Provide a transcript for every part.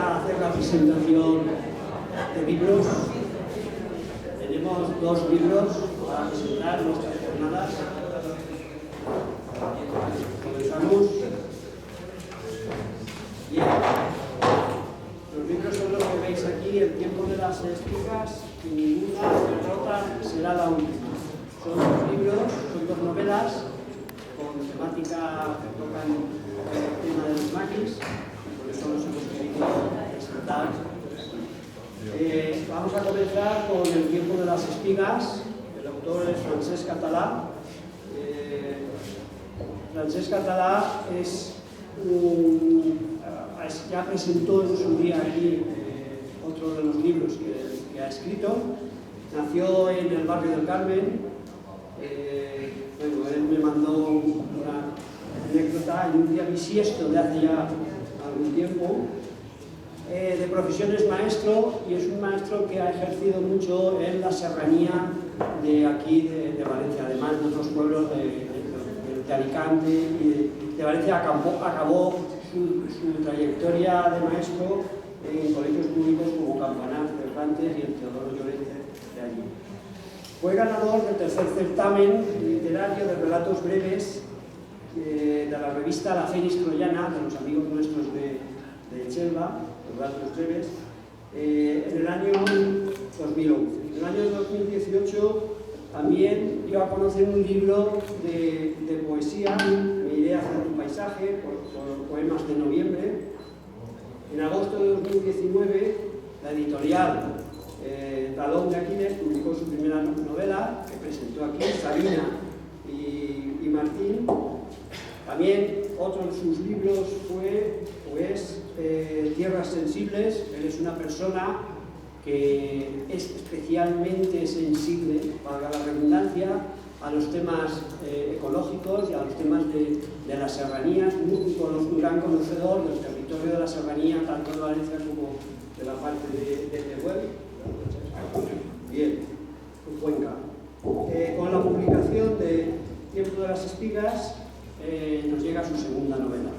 a hacer la presentación de libros. Tenemos 2 libros para presentar nuestras jornadas. Comenzamos. Bien. Los libros son los que veis aquí, El tiempo de las espigas, y ninguna derrota será la última. Son 2 libros, son 2 novelas con temática que tocan el tema de los maquis, por eso los hemos querido presentar. Vamos a comenzar con El tiempo de las espigas. El autor es Francesc Català. Francesc Català ya presentó en su día aquí otro de los libros que ha escrito. Nació en el barrio del Carmen. Bueno, él me mandó una anécdota en un día bisiesto de hace ya algún tiempo. De profesión es maestro, y es un maestro que ha ejercido mucho en la serranía de aquí de Valencia, además de otros pueblos de Alicante y de Valencia. Acabó su trayectoria de maestro en colegios públicos como Campanar, Cervantes y el Teodoro Llorente de allí. Fue ganador del 3er certamen literario de relatos breves de la revista La Fénix Troyana, de los amigos nuestros de Chelva, relatos breves, en el año 2011. En el año 2018 también dio a conocer un libro de poesía, Me iré hacia tu paisaje, por Poemas de Noviembre. En agosto de 2019, la editorial Talón de Aquiles publicó su primera novela, que presentó aquí, Sabina y Martín. También otro de sus libros fue Tierras Sensibles. Él es una persona que es especialmente sensible, valga la redundancia, a los temas ecológicos y a los temas de las serranías, un gran conocedor del territorio de la serranía, tanto de Valencia como de la parte de Teruel. Bien, Cuenca. Con la publicación de Tiempo de las espigas nos llega su segunda novela.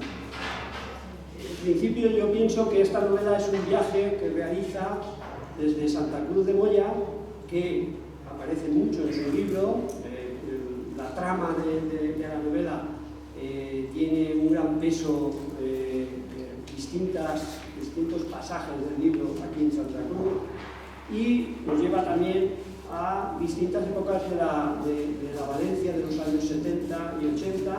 En principio yo pienso que esta novela es un viaje que realiza desde Santa Cruz de Moya, que aparece mucho en su libro. La trama de la novela tiene un gran peso, distintos pasajes del libro aquí en Santa Cruz, y nos lleva también a distintas épocas de la Valencia de los años 70 y 80,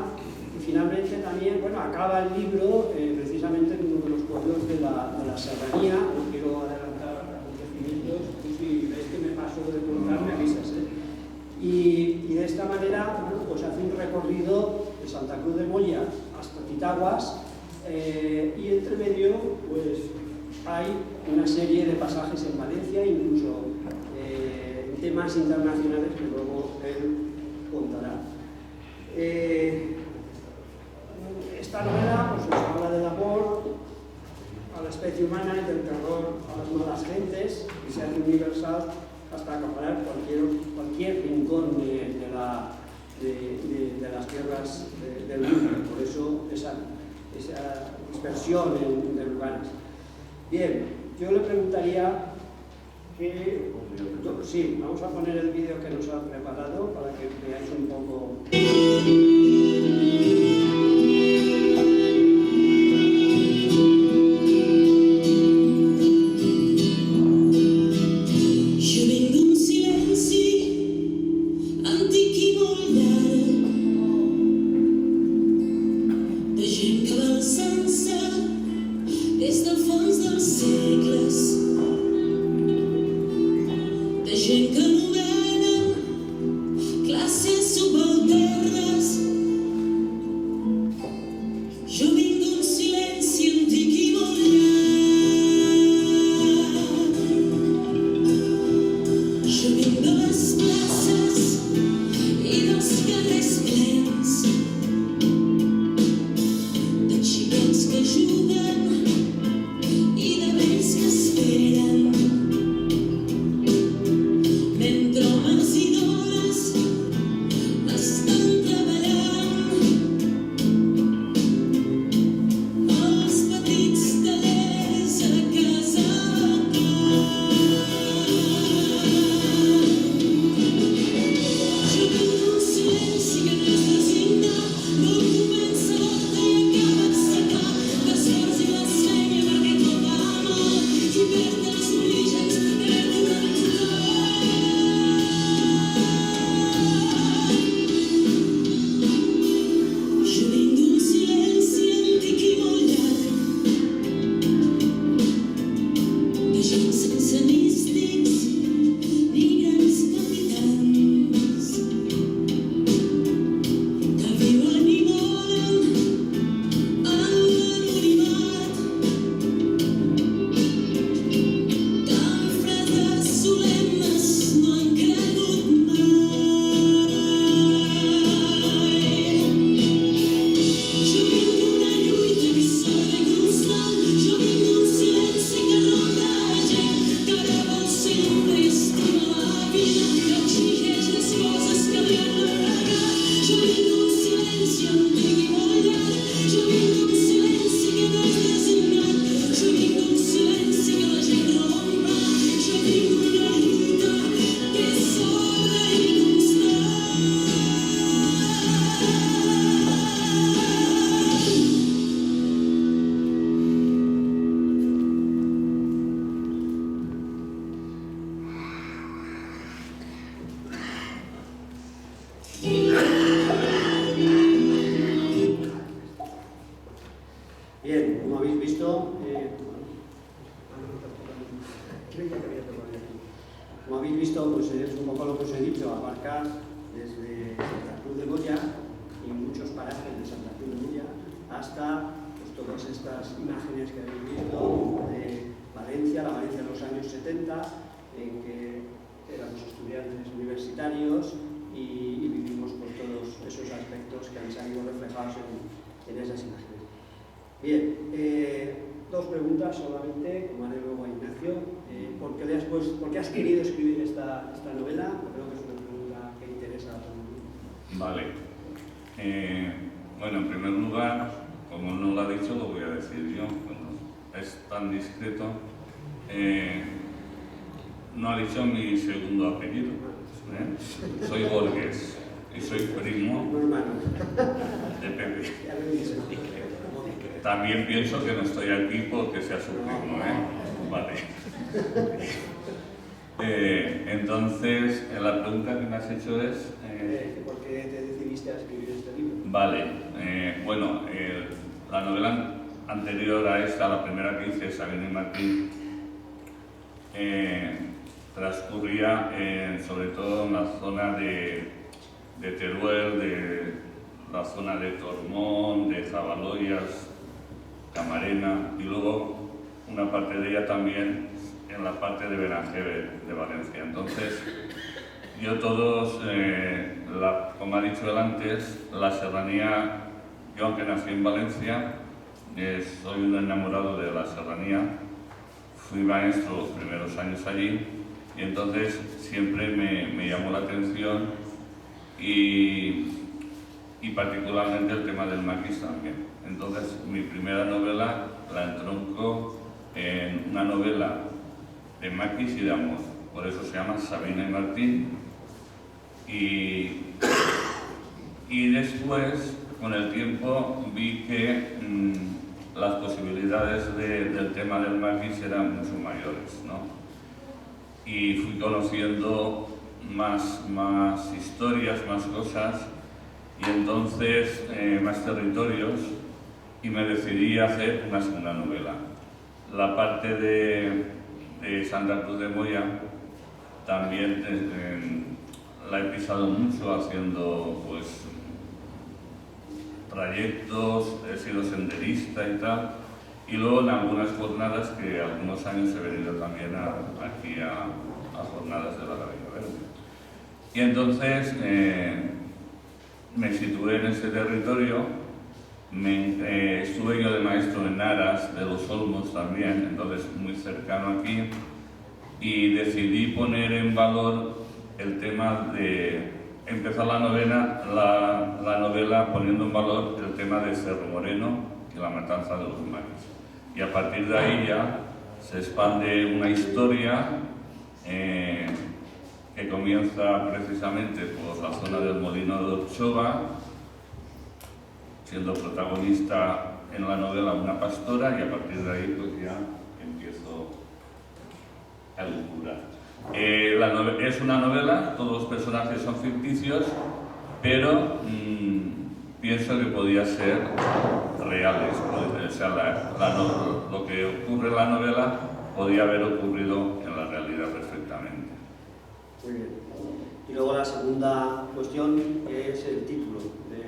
y finalmente también, bueno, acaba el libro precisamente en uno de los pueblos de la serranía. No quiero adelantar acontecimientos, si ves que me paso de contar me avisas, Y de esta manera, bueno, pues hace un recorrido de Santa Cruz de Moya hasta Titaguas, y entre medio pues hay una serie de pasajes en Valencia, incluso temas internacionales que luego él contará. Esta novela pues, nos habla del amor a la especie humana y del terror a las malas gentes, y se hace universal hasta acaparar cualquier rincón de las tierras del mundo. Por eso esa dispersión de lugares. Bien, yo le preguntaría que... Sí, vamos a poner el vídeo que nos ha preparado para que veáis un poco... Que juguen i de vents que es estrella que había que poner aquí. Como habéis visto, pues es un poco lo que os he dicho, abarcar desde Santa Cruz de Moya y muchos parajes de Santa Cruz de Moya hasta pues, todas estas imágenes que habéis visto de Valencia, la Valencia de los años 70, en que éramos estudiantes universitarios y vivimos por todos esos aspectos que han salido reflejados en esas imágenes. Bien, dos preguntas solamente, como haré luego a Ignacio. ¿Por qué has querido escribir esta novela? Creo que es una pregunta que interesa a todo el mundo. Vale. Bueno, en primer lugar, como no lo ha dicho, lo voy a decir yo. Bueno, es tan discreto. No ha dicho mi segundo apellido. Soy Borges y soy primo de Pepe. También pienso que no estoy aquí porque sea su primo, Vale. Entonces, la pregunta que me has hecho es... ¿Por qué te decidiste a escribir este libro? Vale. Bueno, la novela anterior a esta, la primera que hice, Sabina y Martín, transcurría sobre todo en la zona de Teruel, de la zona de Tormón, de Zavaloyas, Camarena, y luego una parte de ella también en la parte de Beranjeve, de Valencia. Entonces, yo todos, como ha dicho él antes, la serranía, yo aunque nací en Valencia, soy un enamorado de la serranía, fui maestro los primeros años allí, y entonces siempre me llamó la atención y particularmente el tema del maquis también. Entonces, mi primera novela la entronco en una novela de maquis y de amor, por eso se llama Sabina y Martín. Y después, con el tiempo, vi que las posibilidades del tema del maquis eran mucho mayores, ¿no? Y fui conociendo más historias, más cosas, y entonces más territorios, y me decidí a hacer una segunda novela. La parte de Santa Cruz de Moya también la he pisado mucho haciendo pues trayectos, he sido senderista y tal, y luego en algunas jornadas que algunos años he venido también aquí a jornadas de la Gavilla Verde. Y entonces me situé en ese territorio. Estuve yo de maestro en Aras, de los Olmos también, entonces muy cercano aquí, y decidí poner en valor el tema de empezar la novela poniendo en valor el tema de Cerro Moreno y la matanza de los maquis. Y a partir de ahí ya se expande una historia que comienza precisamente por la zona del Molino de Orchoba, siendo protagonista en la novela una pastora, y a partir de ahí pues ya empiezo a lucurar. Es una novela, todos los personajes son ficticios, pero pienso que podía ser reales. O sea, lo que ocurre en la novela podía haber ocurrido en la realidad perfectamente. Muy bien. Y luego la segunda cuestión es el título.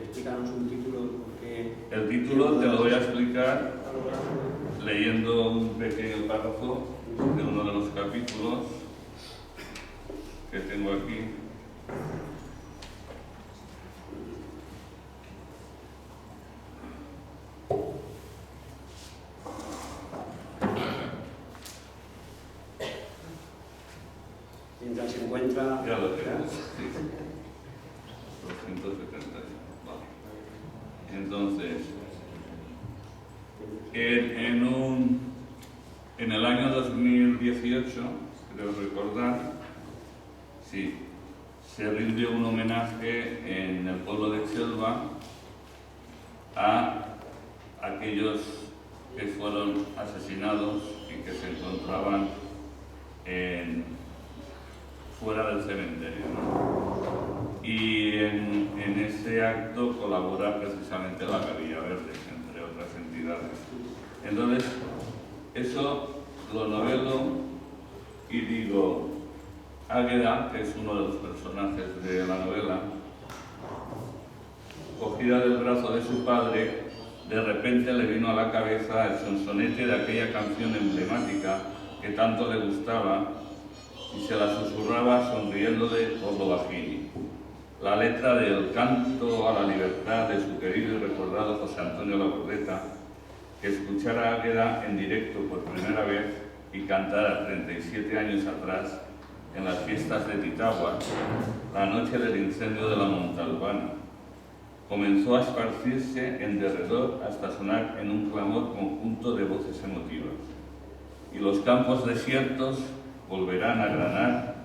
Explícanos un título. El título te lo voy a explicar leyendo un pequeño párrafo de uno de los capítulos que tengo aquí. Mientras se encuentra... Ya lo tengo, sí. 270. Vale. Entonces, en el año 2018, creo recordar, sí, se rinde un homenaje en el pueblo de Xelva a aquellos que fueron asesinados y que se encontraban fuera del cementerio, ¿no? Y en ese acto colabora precisamente la Gavilla Verde, entre otras entidades. Entonces, eso lo novelo y digo, Águeda, que es uno de los personajes de la novela, cogida del brazo de su padre, de repente le vino a la cabeza el sonsonete de aquella canción emblemática que tanto le gustaba y se la susurraba sonriéndole por lo bajini. La letra del canto a la libertad de su querido y recordado José Antonio Labordeta, que escuchara a Águeda en directo por primera vez y cantara 37 años atrás en las fiestas de Titagua, la noche del incendio de la Montalbana. Comenzó a esparcirse en derredor hasta sonar en un clamor conjunto de voces emotivas. Y los campos desiertos volverán a granar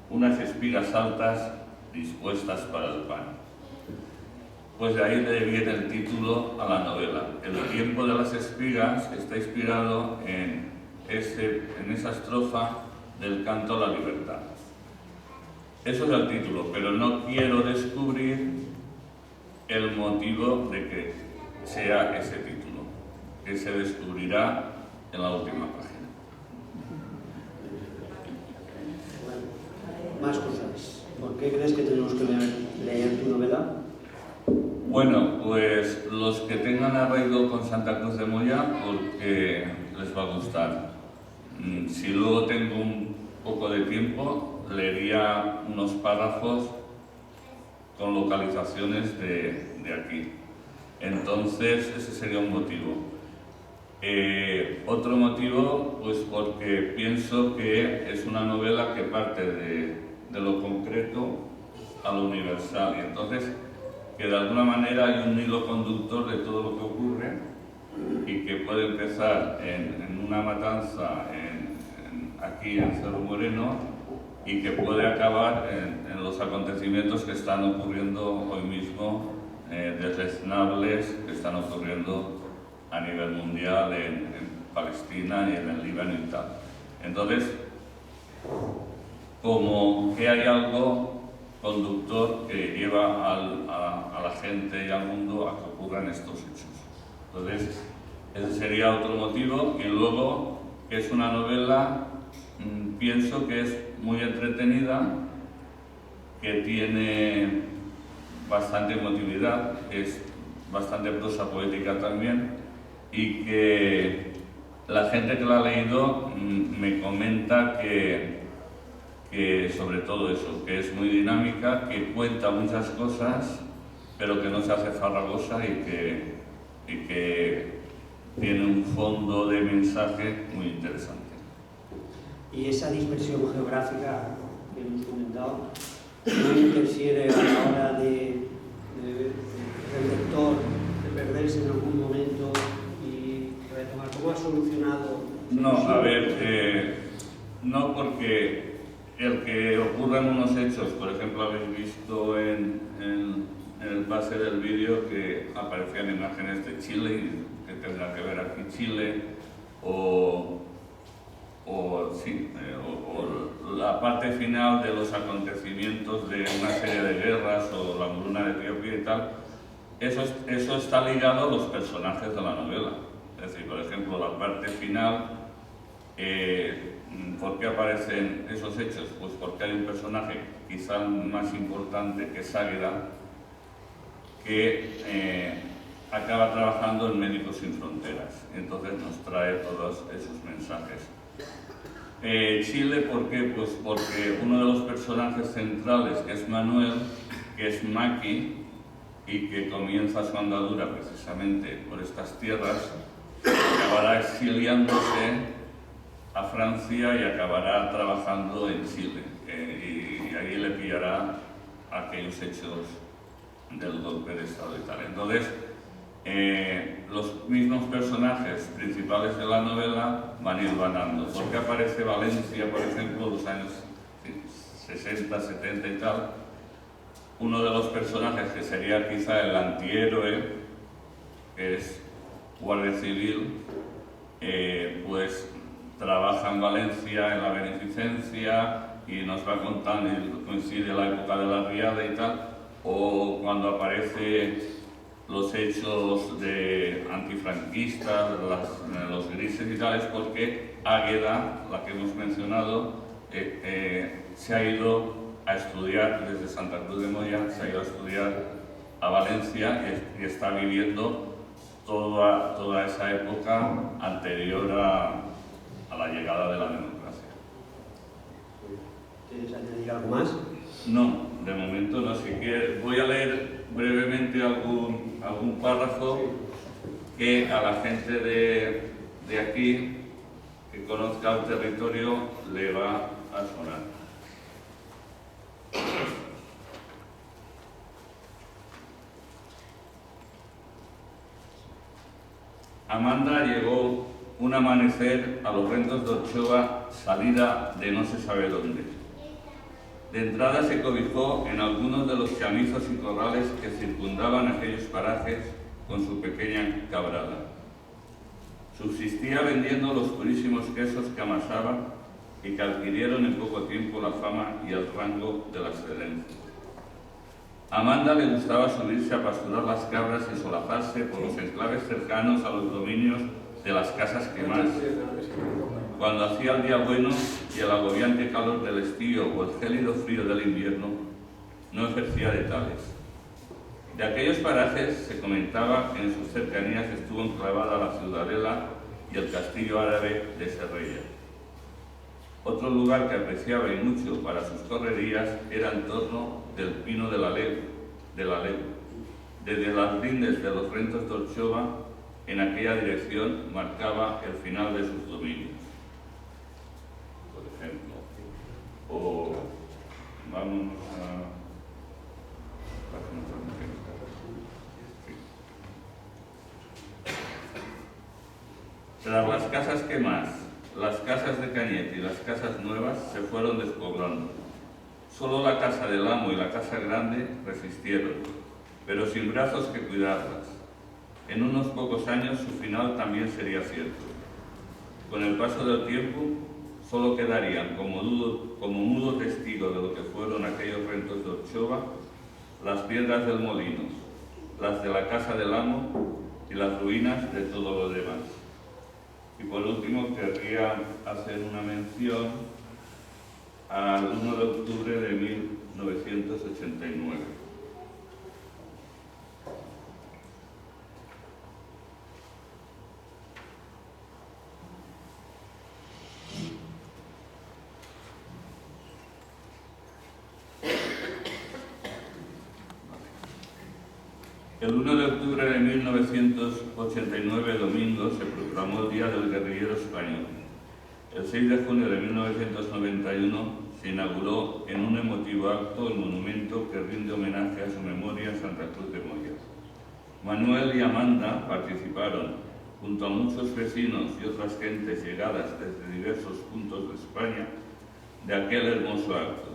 unas espigas altas dispuestas para el pan. Pues de ahí le viene el título a la novela. El tiempo de las espigas está inspirado en esa estrofa del canto a la libertad. Eso es el título, pero no quiero descubrir el motivo de que sea ese título, que se descubrirá en la última página. Más cosas. ¿Por qué crees que tenemos que leer tu novela? Bueno, pues los que tengan arraigo con Santa Cruz de Moya, porque les va a gustar. Si luego tengo un poco de tiempo, leería unos párrafos con localizaciones de aquí. Entonces, ese sería un motivo. Otro motivo, pues porque pienso que es una novela que parte de lo concreto a lo universal. Y entonces, que de alguna manera hay un hilo conductor de todo lo que ocurre y que puede empezar en una matanza aquí en Cerro Moreno y que puede acabar en los acontecimientos que están ocurriendo hoy mismo, desleznables, que están ocurriendo a nivel mundial en Palestina y en el Líbano y tal. Entonces, como que hay algo conductor que lleva a la gente y al mundo a que ocurran estos hechos. Entonces, ese sería otro motivo. Y luego, que es una novela, pienso que es muy entretenida, que tiene bastante emotividad, es bastante prosa poética también, y que la gente que la ha leído me comenta que sobre todo eso, que es muy dinámica, que cuenta muchas cosas, pero que no se hace farragosa y que tiene un fondo de mensaje muy interesante. Y esa dispersión geográfica que hemos comentado, ¿no interfiere a la hora del lector de perderse en algún momento y retomar? ¿Cómo ha solucionado? No, a ver, no, porque el que ocurran unos hechos, por ejemplo, habéis visto en el pase del vídeo que aparecían imágenes de Chile y que tendrá que ver aquí Chile, o la parte final de los acontecimientos de una serie de guerras o la hambruna de Etiopía y tal, eso está ligado a los personajes de la novela. Es decir, por ejemplo, la parte final, ¿por qué aparecen esos hechos? Pues porque hay un personaje quizá más importante, que es Águeda, que acaba trabajando en Médicos Sin Fronteras. Entonces nos trae todos esos mensajes. Chile, ¿por qué? Pues porque uno de los personajes centrales, que es Manuel, que es maqui y que comienza su andadura precisamente por estas tierras, acabará exiliándose a Francia y acabará trabajando en Chile. Y ahí le pillará aquellos hechos del golpe de Estado y tal. Entonces, los mismos personajes principales de la novela van hilvanando. ¿Por qué aparece Valencia, por ejemplo, los años 60, 70 y tal? Uno de los personajes que sería quizá el antihéroe, que es guardia civil, pues trabaja en Valencia en la beneficencia y nos va contando, coincide la época de la riada y tal, o cuando aparece los hechos de antifranquistas, los grises y tal, es porque Águeda, la que hemos mencionado, se ha ido a estudiar desde Santa Cruz de Moya, se ha ido a estudiar a Valencia y está viviendo toda esa época anterior a la llegada de la democracia. ¿Quieres añadir algo más? No, de momento no. Si quieres, voy a leer brevemente algún párrafo que a la gente de aquí, que conozca el territorio, le va a sonar. Amanda llegó un amanecer a los Rentos de Ochoa, salida de no se sabe dónde. De entrada se cobijó en algunos de los chamizos y corrales que circundaban aquellos parajes con su pequeña cabrada. Subsistía vendiendo los purísimos quesos que amasaba y que adquirieron en poco tiempo la fama y el rango de la excelencia. A Amanda le gustaba subirse a pasturar las cabras y solaparse por los enclaves cercanos a los dominios de las casas quemadas. Cuando hacía el día bueno y el agobiante calor del estío o el gélido frío del invierno, no ejercía de tales. De aquellos parajes se comentaba que en sus cercanías estuvo enclavada la ciudadela y el castillo árabe de Serrella. Otro lugar que apreciaba y mucho para sus correrías era en torno del Pino de la Leu. Desde las lindes de los Rentos de Ochoa, en aquella dirección marcaba el final de sus dominios. Por ejemplo, o vamos a... Tras las casas quemadas, las casas de Cañete y las casas nuevas se fueron despoblando. Solo la casa del amo y la casa grande resistieron, pero sin brazos que cuidarlas. En unos pocos años su final también sería cierto. Con el paso del tiempo, solo quedarían como mudo testigo de lo que fueron aquellos Rentos de Ochoa, las piedras del molino, las de la casa del amo y las ruinas de todo lo demás. Y por último, querría hacer una mención al 1 de octubre de 1989. El 1 de octubre de 1989, domingo, se proclamó el Día del Guerrillero Español. El 6 de junio de 1991 se inauguró en un emotivo acto el monumento que rinde homenaje a su memoria en Santa Cruz de Moya. Manuel y Amanda participaron, junto a muchos vecinos y otras gentes llegadas desde diversos puntos de España, de aquel hermoso acto.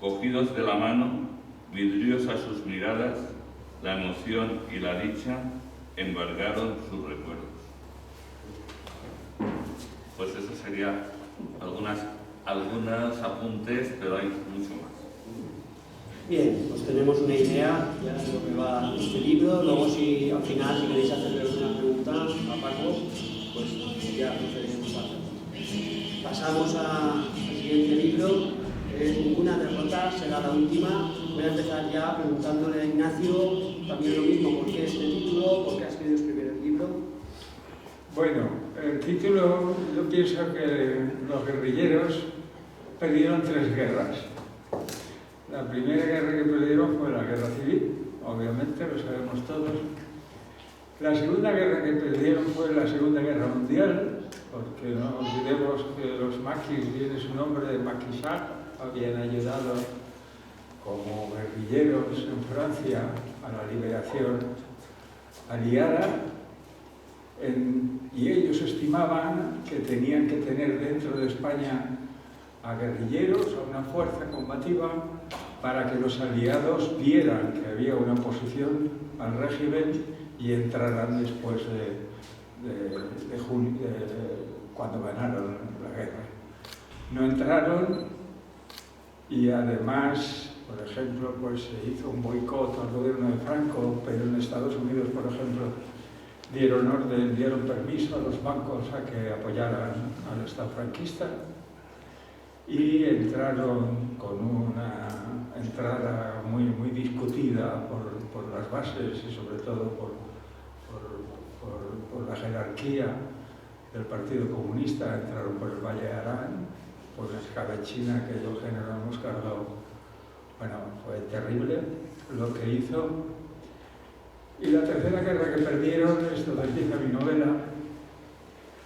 Cogidos de la mano, vidriosas sus miradas, la emoción y la dicha embargaron sus recuerdos. Pues eso sería algunos apuntes, pero hay mucho más. Bien, pues tenemos una idea ya de lo que va este libro. Luego, si al final, si queréis hacerle alguna pregunta a Paco, pues ya procederemos a hacerlo. Pasamos al siguiente libro. Ninguna derrota será la última. Voy a empezar ya preguntándole a Ignacio también lo mismo, ¿por qué este título? ¿Por qué has querido escribir el libro? Bueno, el título, yo pienso que los guerrilleros perdieron 3 guerras. La primera guerra que perdieron fue la guerra civil, obviamente, lo sabemos todos. La segunda guerra que perdieron fue la Segunda Guerra Mundial, porque no olvidemos que los maquis, viene su nombre de maquisard, habían ayudado como guerrilleros en Francia a la liberación aliada, y ellos estimaban que tenían que tener dentro de España a guerrilleros, a una fuerza combativa, para que los aliados vieran que había una oposición al régimen y entraran después de cuando ganaron la guerra. No entraron y además, por ejemplo, pues se hizo un boicot al gobierno de Franco, pero en Estados Unidos, por ejemplo, dieron permiso a los bancos a que apoyaran al Estado franquista. y entraron con una entrada muy discutida por las bases y sobre todo por la jerarquía del Partido Comunista. Entraron por el Valle de Arán, por la escabechina que el general Moscardó. Bueno, fue terrible lo que hizo. Y la tercera guerra que perdieron, esto empieza mi novela,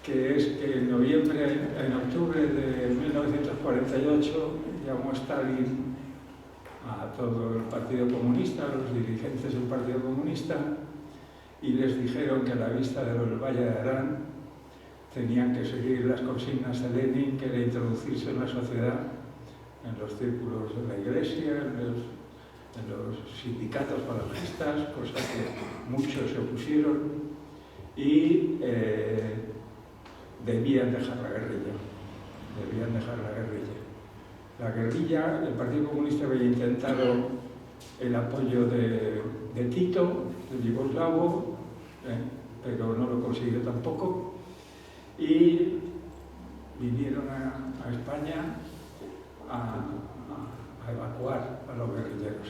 que es que en octubre de 1948 llamó Stalin a todo el Partido Comunista, a los dirigentes del Partido Comunista, y les dijeron que a la vista del Valle de Arán tenían que seguir las consignas de Lenin, que era introducirse en la sociedad, en los círculos de la Iglesia, en los sindicatos falangistas, cosa que muchos se opusieron, y debían dejar la guerrilla. La guerrilla, el Partido Comunista había intentado el apoyo de Tito, del yugoslavo, pero no lo consiguió tampoco, y vinieron a España a evacuar a los guerrilleros.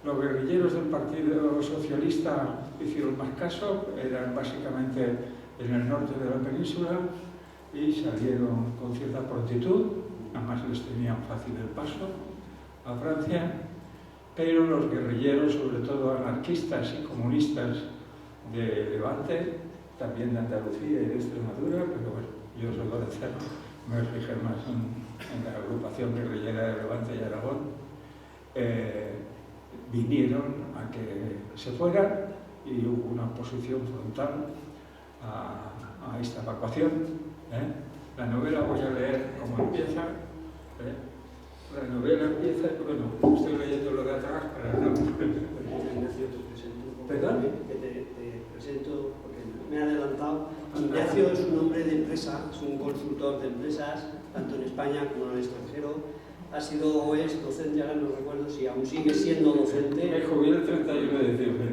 Los guerrilleros del Partido Socialista hicieron más caso, eran básicamente en el norte de la península y salieron con cierta prontitud, además les tenían fácil el paso a Francia, pero los guerrilleros, sobre todo anarquistas y comunistas de Levante, también de Andalucía y de Extremadura, pero bueno, yo soy valenciano, me fijé más en la agrupación guerrillera de Levante y Aragón, vinieron a que se fueran y hubo una oposición frontal a esta evacuación. La novela voy a leer cómo empieza. La novela empieza, bueno, estoy leyendo lo de atrás para no... Ignacio, te presento. ¿Perdón? Que te presento, porque me he adelantado. Ignacio es un hombre de empresa, es un consultor de empresas, tanto en España como en el extranjero. Ha sido o es docente, ahora no recuerdo si aún sigue siendo docente. Me jubilé el 31 de diciembre.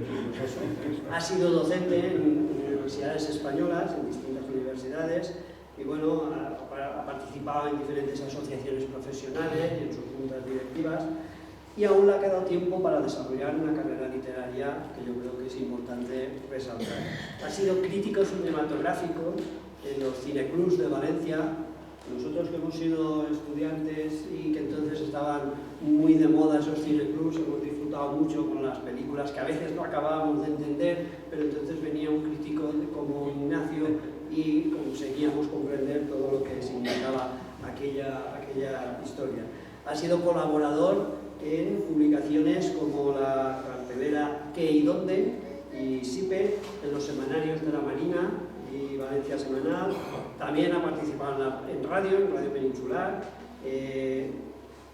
Ha sido docente en universidades españolas, en distintas universidades, y bueno, ha participado en diferentes asociaciones profesionales y en sus juntas directivas, y aún le ha quedado tiempo para desarrollar una carrera literaria que yo creo que es importante resaltar. Ha sido crítico cinematográfico en los cineclubs de Valencia. Nosotros que hemos sido estudiantes y que entonces estaban muy de moda esos cineclubs, hemos disfrutado mucho con las películas que a veces no acabábamos de entender, pero entonces venía un crítico como Ignacio y conseguíamos comprender todo lo que significaba aquella historia. Ha sido colaborador en publicaciones como la cartelera ¿Qué y dónde? Y SIPE, en los semanarios de la Marina y Valencia Semanal. También ha participado en Radio Peninsular,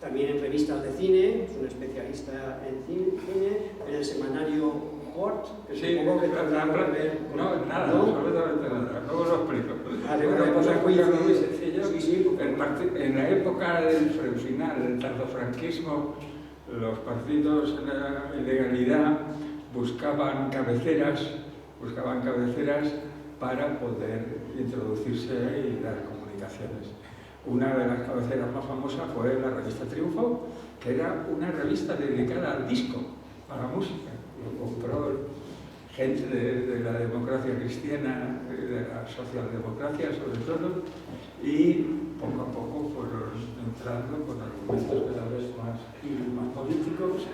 también en revistas de cine, es un especialista en cine, en el semanario Hort, que sí, supongo que tendrá que ver con... No, nada, ¿no? Absolutamente nada, luego lo explico. Bueno, pues es muy sencillo. Sí, en la época del final, del tardofranquismo, los partidos en la ilegalidad buscaban cabeceras para poder introducirse y dar comunicaciones. Una de las cabeceras más famosas fue la revista Triunfo, que era una revista dedicada al disco, a la música. Lo compró gente de la democracia cristiana, de la socialdemocracia sobre todo, y poco a poco fueron entrando con argumentos cada vez más políticos.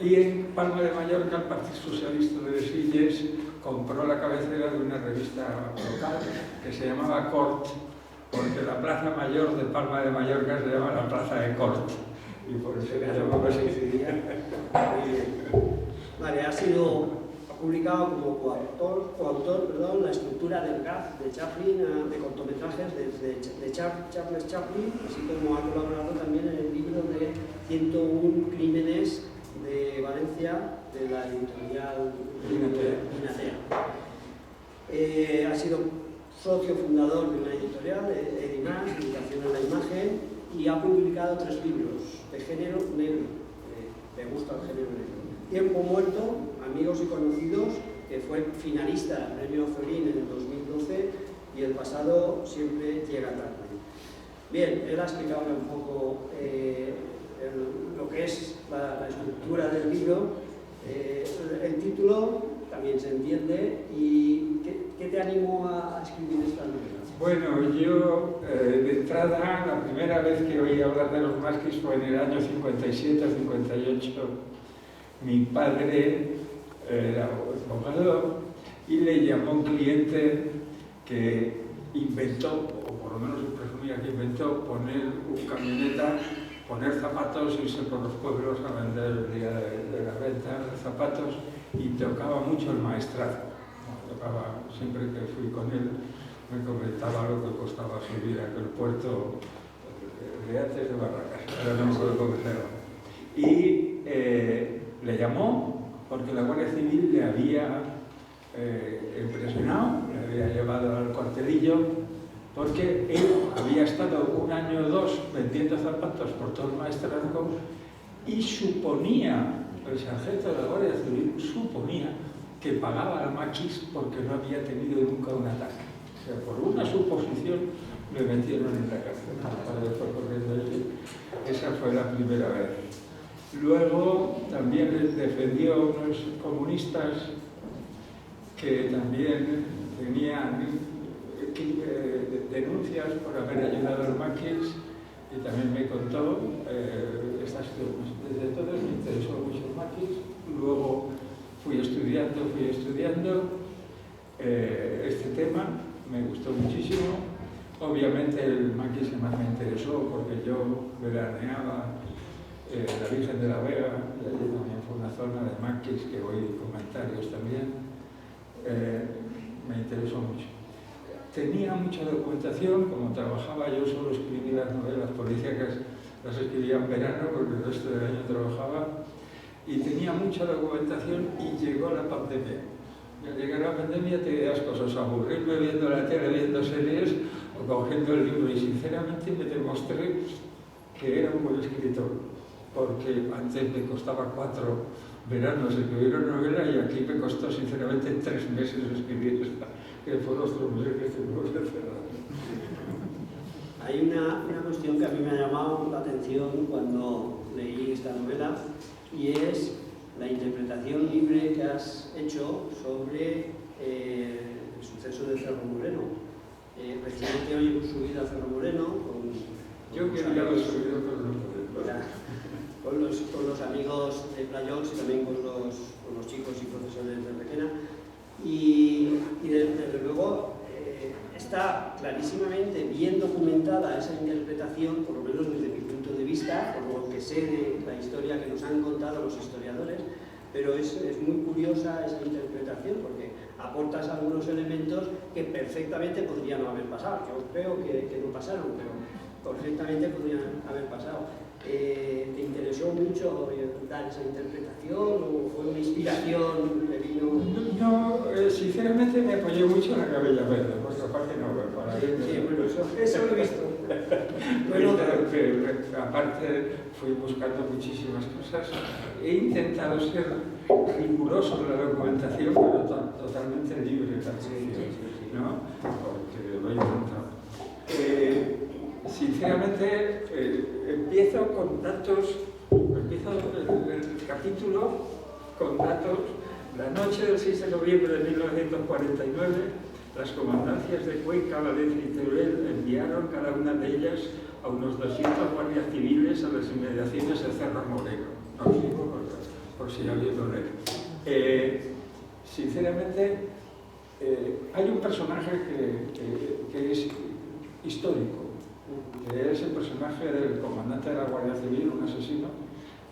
Y en Palma de Mallorca, el Partido Socialista de Silles compró la cabecera de una revista local que se llamaba Cort, porque la plaza mayor de Palma de Mallorca se llama la plaza de Cort, y por eso le llamaba así. Vale, ha publicado como coautor, la estructura del GAF de Chaplin, de cortometrajes de Charles Chaplin, así como ha colaborado también en el libro de 101 crímenes de Valencia, de la editorial Minatea. Ha sido socio fundador de una editorial, Edimas, Educación en la Imagen, y ha publicado 3 libros de género negro. Me gusta el género negro. Tiempo muerto, amigos y conocidos, que fue finalista del Premio Zorín en el 2012, y el pasado siempre llega tarde. Bien, él ha explicado un poco lo que es la estructura del libro. El título también se entiende. ¿Y qué te animó a escribir esta novela? Bueno, yo de entrada, la primera vez que oí hablar de los maquis fue en el año 57 o 58. Mi padre era abogado y le llamó un cliente que inventó, o por lo menos presumía que inventó, poner una camioneta, poner zapatos, irse por los pueblos a vender el día de la venta de zapatos, y tocaba mucho el maestrazo. Tocaba, siempre que fui con él, me comentaba lo que costaba subir a aquel puerto de antes de Barracas, ahora no me acuerdo cómo se llama. Y le llamó porque la Guardia Civil le había impresionado, le había llevado al cuartelillo, porque él había estado 1 año o 2 vendiendo zapatos por todo el maestrazgo y suponía, el sargento de la Guardia Civil suponía que pagaba al maquis porque no había tenido nunca un ataque. O sea, por una suposición le metieron en la cárcel. Mi padre fue corriendo allí. Esa fue la primera vez. Luego también les defendió a unos comunistas que también tenían denuncias por haber ayudado al maquis, y también me contó estas cosas. Desde entonces me interesó mucho el maquis. Luego fui estudiando este tema, me gustó muchísimo. Obviamente el maquis que más me interesó porque yo veraneaba la Virgen de la Vega, y allí también fue una zona de maquis que oí comentarios también. Me interesó mucho. Tenía mucha documentación, como trabajaba yo solo escribía las novelas policíacas, las escribía en verano porque el resto del año trabajaba, y tenía mucha documentación, y llegó la pandemia. Y al llegar la pandemia te quedas cosas, aburrirme viendo la tele, viendo series o cogiendo el libro, y sinceramente me demostré que era un buen escritor, porque antes me costaba 4 veranos escribir una novela y aquí me costó sinceramente 3 meses escribir esta, que fueron los 3 meses que estuvimos encerrados. Hay una cuestión que a mí me ha llamado la atención cuando leí esta novela, y es la interpretación libre que has hecho sobre el suceso de Cerro Moreno. Recientemente hoy hemos subido a Cerro Moreno Yo quería haber subido, pero no pude. Con los amigos de Playols y también con los chicos y profesores de Requena, y desde luego está clarísimamente bien documentada esa interpretación, por lo menos desde mi punto de vista, por lo que sé de la historia que nos han contado los historiadores, pero es muy curiosa esa interpretación porque aportas algunos elementos que perfectamente podrían no haber pasado. Yo creo que no pasaron, pero perfectamente podrían haber pasado. ¿Te interesó mucho dar esa interpretación o fue una inspiración que vino? No, sinceramente me apoyé mucho en la Cabella Verde, porque aparte no, para ver. Sí, bueno, eso lo he visto. Bueno, aparte fui buscando muchísimas cosas. He intentado ser riguroso en la documentación, pero totalmente libre también, ¿no? Porque lo he intentado. Sinceramente, empiezo con datos, empiezo el capítulo con datos. La noche del 6 de noviembre de 1949, las comandancias de Cuenca, Valencia y Teruel enviaron cada una de ellas a unos 200 guardias civiles a las inmediaciones de Cerro Moreno. No os digo por si alguien lo lee. Sinceramente, hay un personaje que es histórico, que es el personaje del comandante de la Guardia Civil, un asesino,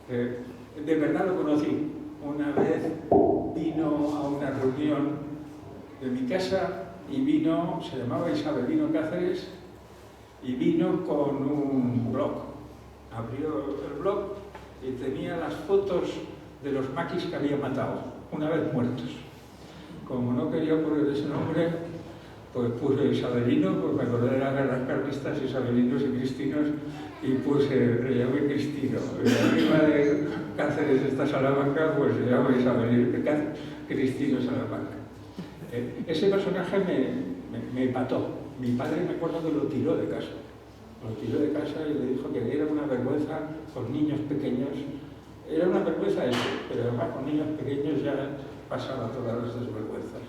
que de verdad lo conocí. Una vez vino a una reunión de mi casa y vino, se llamaba Isabelino Cáceres, y vino con un blog. Abrió el blog y tenía las fotos de los maquis que había matado, una vez muertos. Como no quería poner ese nombre, pues puse Isabelino, pues me acordé de las guerras carlistas, Isabelinos y Cristinos, y puse, le llamé Cristino. La prima de Cáceres, esta Salamanca, pues se llama Isabelino, Cristino Salamanca. Ese personaje me empató. Mi padre me acuerdo que lo tiró de casa. Lo tiró de casa y le dijo que era una vergüenza con niños pequeños. Era una vergüenza eso, pero además con niños pequeños ya pasaba todas las desvergüenzas.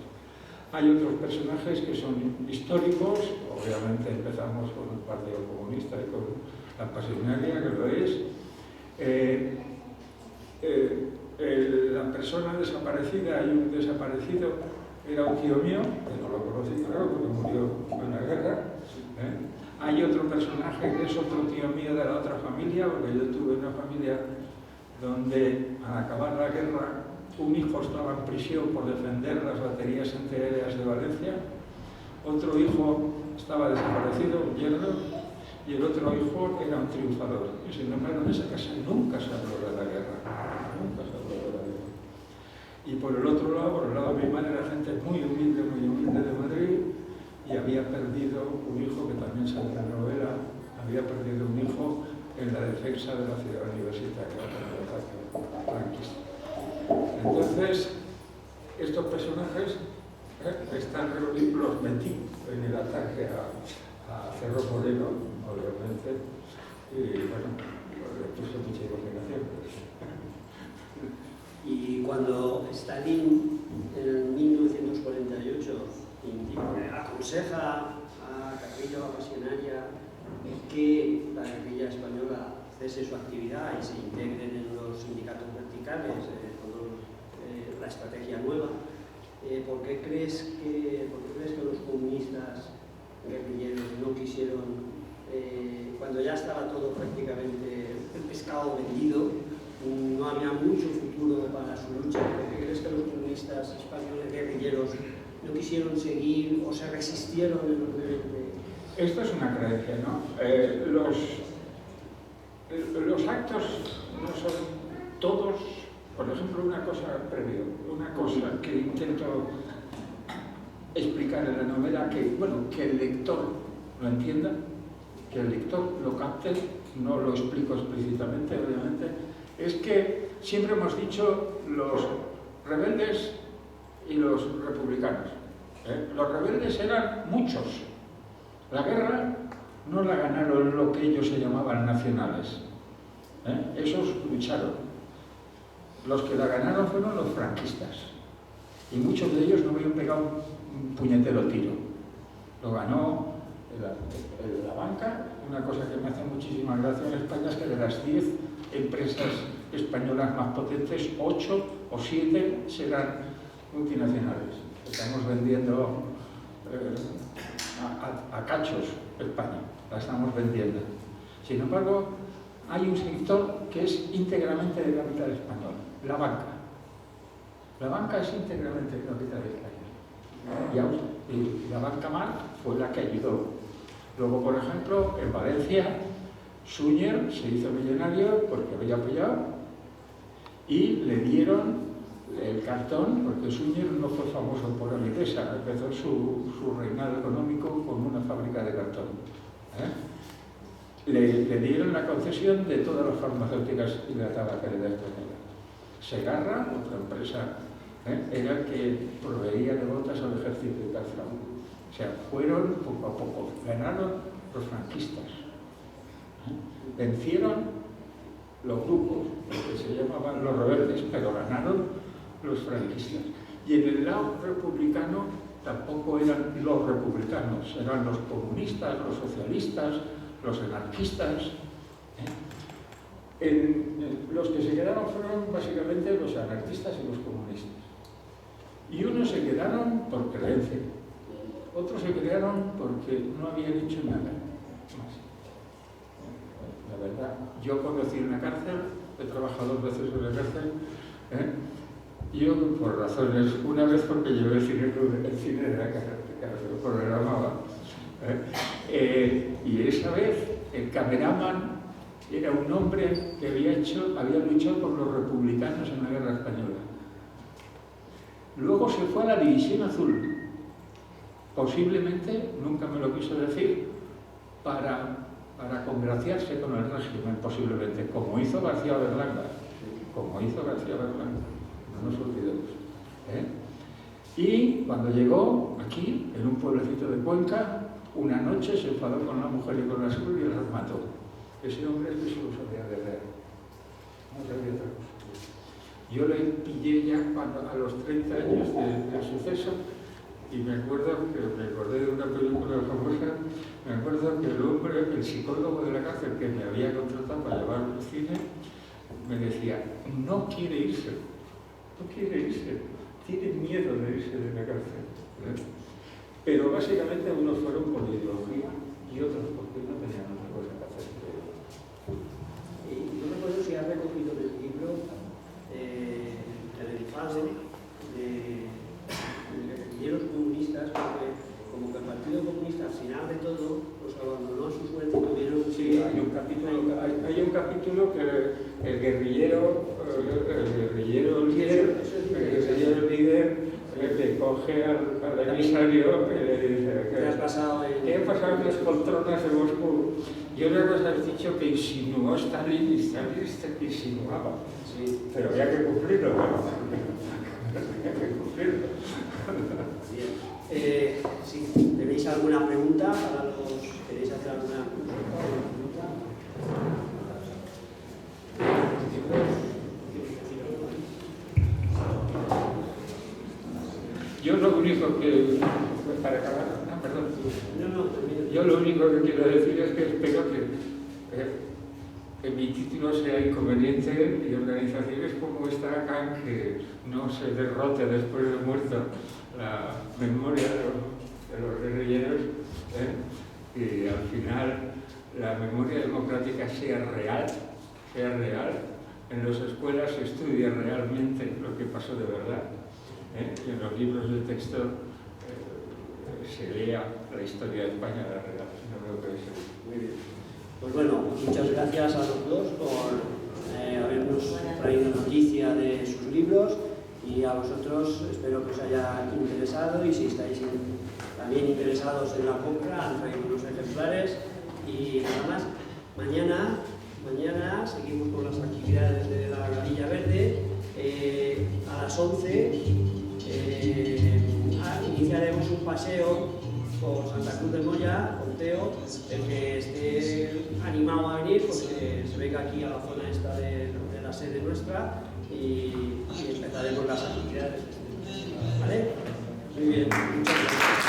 Hay otros personajes que son históricos, obviamente empezamos con el Partido Comunista y con la Pasionaria, que lo es. La persona desaparecida, hay un desaparecido, era un tío mío, que no lo conocí, claro, porque murió en la guerra. Hay otro personaje que es otro tío mío de la otra familia, porque yo tuve una familia donde al acabar la guerra un hijo estaba en prisión por defender las baterías antiaéreas de Valencia, otro hijo estaba desaparecido, un yerno, y el otro hijo era un triunfador. Y sin embargo en esa casa nunca se habló de la guerra, nunca se habló de la guerra. Y por el otro lado, por el lado de mi madre, era gente muy humilde de Madrid, y había perdido un hijo, que también sale en la novela, había perdido un hijo en la defensa de la ciudad universitaria de la ataque franquista. Entonces, estos personajes están reunidos, los metí en el ataque a Cerro Moreno, obviamente, y bueno, le puse mucha imaginación. Y cuando Stalin, en 1948, aconseja a Carrillo, a Pasionaria, que la guerrilla española cese su actividad y se integren en los sindicatos verticales, la estrategia nueva, ¿por qué crees que los comunistas guerrilleros no quisieron, cuando ya estaba todo prácticamente el pescado vendido, no había mucho futuro para su lucha? ¿Por qué crees que los comunistas españoles guerrilleros no quisieron seguir o se resistieron enormemente? Esto es una creencia, ¿no? Los actos no son todos, por ejemplo, una cosa que intento explicar en la novela, que el lector lo entienda, que el lector lo capte, no lo explico explícitamente, obviamente, es que siempre hemos dicho los rebeldes y los republicanos. Los rebeldes eran muchos. La guerra no la ganaron lo que ellos se llamaban nacionales. Esos lucharon. Los que la ganaron fueron los franquistas. Y muchos de ellos no habían pegado un puñetero tiro. Lo ganó la banca. Una cosa que me hace muchísima gracia en España es que de las 10 empresas españolas más potentes, 8 o 7 serán multinacionales. Estamos vendiendo a cachos España, la estamos vendiendo. Sin embargo, hay un sector que es íntegramente de capital español, la banca. La banca es íntegramente de capital español. Y la banca Mar fue la que ayudó. Luego, por ejemplo, en Valencia, Suñer se hizo millonario porque había apoyado y le dieron el cartón, porque Suñer no fue famoso por la empresa, empezó su reinado económico con una fábrica de cartón. Le dieron la concesión de todas las farmacéuticas y la tabacalera española. Segarra, otra empresa, era el que proveía de botas al ejército de Castro. O sea, fueron poco a poco, ganaron los franquistas. Vencieron los grupos, que se llamaban los rebeldes, pero ganaron los franquistas. Y en el lado republicano tampoco eran los republicanos, eran los comunistas, los socialistas, los anarquistas. Los que se quedaron fueron básicamente los anarquistas y los comunistas. Y unos se quedaron por creencia, otros se quedaron porque no habían hecho nada más. La verdad, yo conocí una cárcel, he trabajado 2 veces en la cárcel, yo por razones, una vez porque llevé el cine de la cárcel, programaba, y esa vez el cameraman era un hombre que había luchado por los republicanos en la guerra española. Luego se fue a la División Azul, posiblemente, nunca me lo quiso decir, para congraciarse con el régimen, posiblemente, como hizo García Berlanga, no nos olvidemos. Y cuando llegó aquí, en un pueblecito de Cuenca, una noche se enfadó con la mujer y con la suya y las mató. Ese hombre es que solo sabía de leer, no sabía otra cosa. Yo le pillé ya a los 30 años del suceso y me acordé de una película famosa, me acuerdo que el hombre, el psicólogo de la cárcel que me había contratado para llevarlo al cine, me decía, no quiere irse, tiene miedo de irse de la cárcel. Pero básicamente unos fueron por ideología y otros porque no tenían otra cosa que hacer. Y no recuerdo si has recogido el libro televisado de guerrilleros comunistas, porque como que el Partido Comunista al final de todo los abandonó a su suerte y tuvieron... Sí, hay un capítulo que el guerrillero líder le coge al emisario y le dice ¿Qué has pasado en las poltronas de Moscú? Yo una cosa has dicho que insinuó Stalin y Stalin que insinuaba. Sí. Pero había que cumplirlo, ¿no? Había que cumplirlo. Bien. Si tenéis alguna pregunta para los... ¿Queréis hacer alguna pregunta? Yo lo único que... Para acabar... perdón. Yo lo único que quiero decir es que espero que mi título sea inconveniente y organizaciones como esta hagan que no se derrote después de muerto la memoria de los guerrilleros, y al final la memoria democrática sea real, en las escuelas se estudie realmente lo que pasó de verdad, y en los libros de texto se lea la historia de España de la real. No creo que eso. Muy bien. Pues bueno, muchas gracias a los dos por habernos traído noticia de sus libros, y a vosotros espero que os haya interesado, y si estáis también interesados en la compra, han traído unos ejemplares. Y nada más, mañana seguimos con las actividades de la Gavilla Verde. A las 11 iniciaremos un paseo por Santa Cruz de Moya, con Teo. El que esté animado a venir, pues se venga aquí a la zona esta de la sede nuestra, y empezaremos las actividades. ¿Vale? Muy bien, muchas gracias.